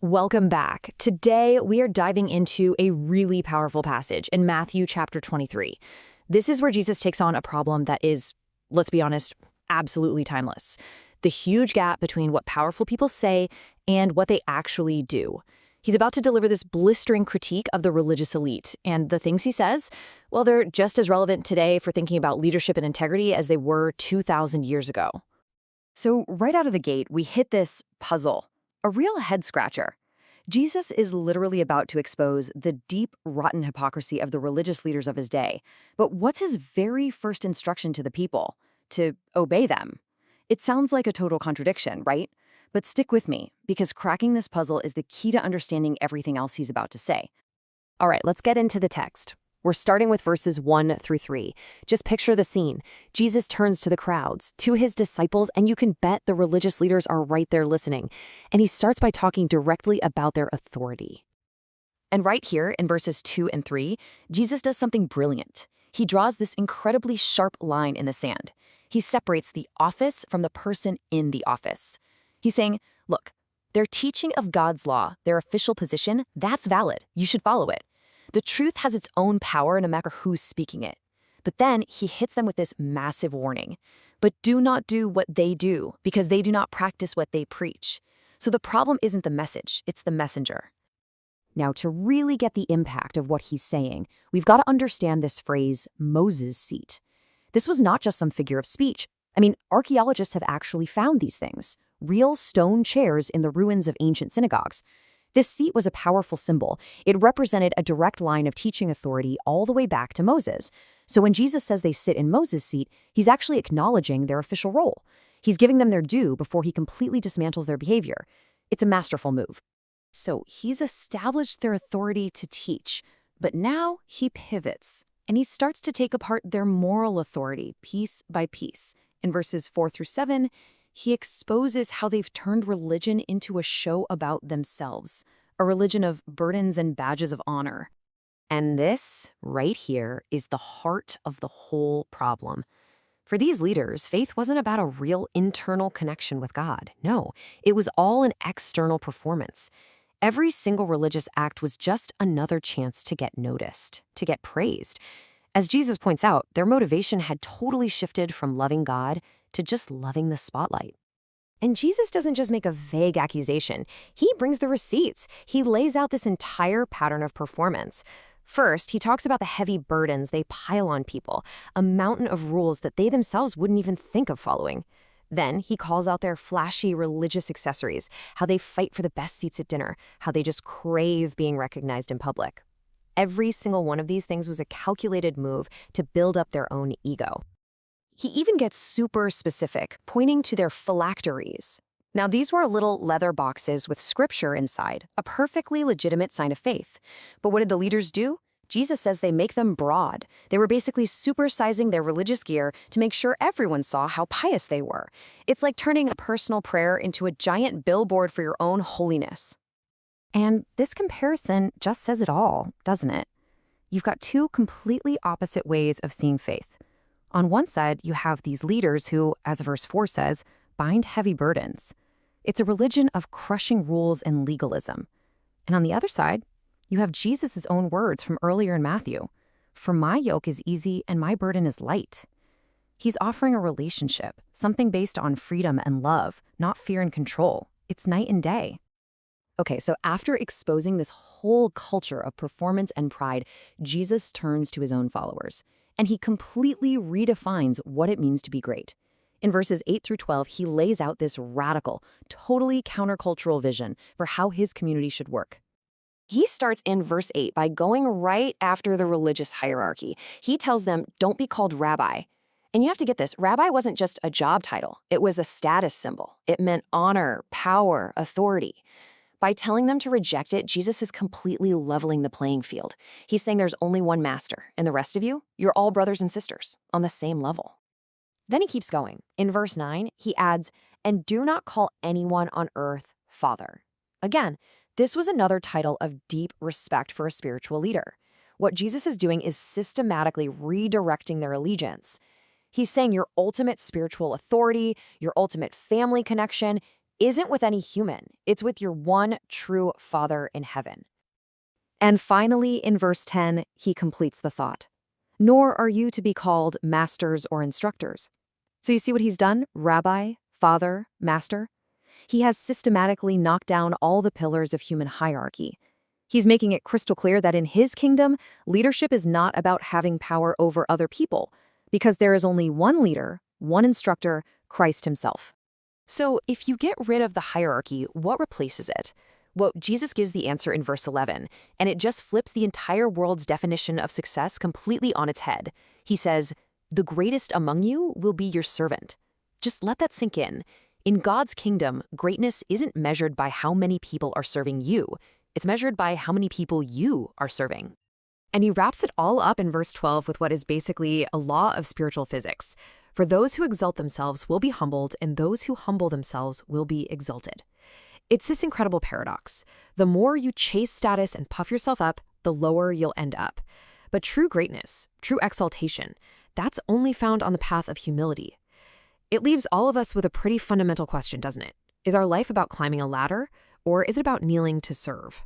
Welcome back. Today, we are diving into a really powerful passage in Matthew chapter 23. This is where Jesus takes on a problem that is, let's be honest, absolutely timeless. The huge gap between what powerful people say and what they actually do. He's about to deliver this blistering critique of the religious elite, and the things he says, well, they're just as relevant today for thinking about leadership and integrity as they were 2,000 years ago. So right out of the gate, we hit this puzzle. A real head-scratcher. Jesus is literally about to expose the deep, rotten hypocrisy of the religious leaders of his day. But what's his very first instruction to the people? To obey them. It sounds like a total contradiction, right? But stick with me, because cracking this puzzle is the key to understanding everything else he's about to say. All right, let's get into the text. We're starting with verses 1 through 3. Just picture the scene. Jesus turns to the crowds, to his disciples, and you can bet the religious leaders are right there listening. And he starts by talking directly about their authority. And right here in verses 2 and 3, Jesus does something brilliant. He draws this incredibly sharp line in the sand. He separates the office from the person in the office. He's saying, look, their teaching of God's law, their official position, that's valid. You should follow it. The truth has its own power no matter who's speaking it. But then he hits them with this massive warning. But do not do what they do, because they do not practice what they preach. So the problem isn't the message, it's the messenger. Now, to really get the impact of what he's saying, we've got to understand this phrase, Moses' seat. This was not just some figure of speech. I mean, archaeologists have actually found these things, real stone chairs in the ruins of ancient synagogues. This seat was a powerful symbol. It represented a direct line of teaching authority all the way back to Moses. So when Jesus says they sit in Moses' seat, he's actually acknowledging their official role. He's giving them their due before he completely dismantles their behavior. It's a masterful move. So he's established their authority to teach, but now he pivots, and he starts to take apart their moral authority piece by piece. In verses 4 through 7, he exposes how they've turned religion into a show about themselves, a religion of burdens and badges of honor. And this, right here, is the heart of the whole problem. For these leaders, faith wasn't about a real internal connection with God. No, it was all an external performance. Every single religious act was just another chance to get noticed, to get praised. As Jesus points out, their motivation had totally shifted from loving God to just loving the spotlight. And Jesus doesn't just make a vague accusation. He brings the receipts. He lays out this entire pattern of performance. First, he talks about the heavy burdens they pile on people, a mountain of rules that they themselves wouldn't even think of following. Then he calls out their flashy religious accessories, how they fight for the best seats at dinner, how they just crave being recognized in public. Every single one of these things was a calculated move to build up their own ego. He even gets super specific, pointing to their phylacteries. Now, these were little leather boxes with scripture inside, a perfectly legitimate sign of faith. But what did the leaders do? Jesus says they make them broad. They were basically supersizing their religious gear to make sure everyone saw how pious they were. It's like turning a personal prayer into a giant billboard for your own holiness. And this comparison just says it all, doesn't it? You've got two completely opposite ways of seeing faith. On one side, you have these leaders who, as verse 4 says, bind heavy burdens. It's a religion of crushing rules and legalism. And on the other side, you have Jesus' own words from earlier in Matthew. For my yoke is easy and my burden is light. He's offering a relationship, something based on freedom and love, not fear and control. It's night and day. Okay, so after exposing this whole culture of performance and pride, Jesus turns to his own followers. And he completely redefines what it means to be great. In verses 8 through 12, he lays out this radical, totally countercultural vision for how his community should work. He starts in verse 8 by going right after the religious hierarchy. He tells them, don't be called rabbi. And you have to get this, rabbi wasn't just a job title. It was a status symbol. It meant honor, power, authority. By telling them to reject it, Jesus is completely leveling the playing field. He's saying there's only one master, and the rest of you, you're all brothers and sisters on the same level. Then he keeps going. In verse 9, he adds, and do not call anyone on earth father. Again, this was another title of deep respect for a spiritual leader. What Jesus is doing is systematically redirecting their allegiance. He's saying your ultimate spiritual authority, your ultimate family connection, isn't with any human. It's with your one true Father in heaven. And finally, in verse 10, he completes the thought. Nor are you to be called masters or instructors. So you see what he's done? Rabbi, father, master. He has systematically knocked down all the pillars of human hierarchy. He's making it crystal clear that in his kingdom, leadership is not about having power over other people, because there is only one leader, one instructor, Christ himself. So if you get rid of the hierarchy, what replaces it? Well, Jesus gives the answer in verse 11, and it just flips the entire world's definition of success completely on its head. He says, "The greatest among you will be your servant." Just let that sink in. In God's kingdom, greatness isn't measured by how many people are serving you. It's measured by how many people you are serving. And he wraps it all up in verse 12 with what is basically a law of spiritual physics. For those who exalt themselves will be humbled, and those who humble themselves will be exalted. It's this incredible paradox. The more you chase status and puff yourself up, the lower you'll end up. But true greatness, true exaltation, that's only found on the path of humility. It leaves all of us with a pretty fundamental question, doesn't it? Is our life about climbing a ladder, or is it about kneeling to serve?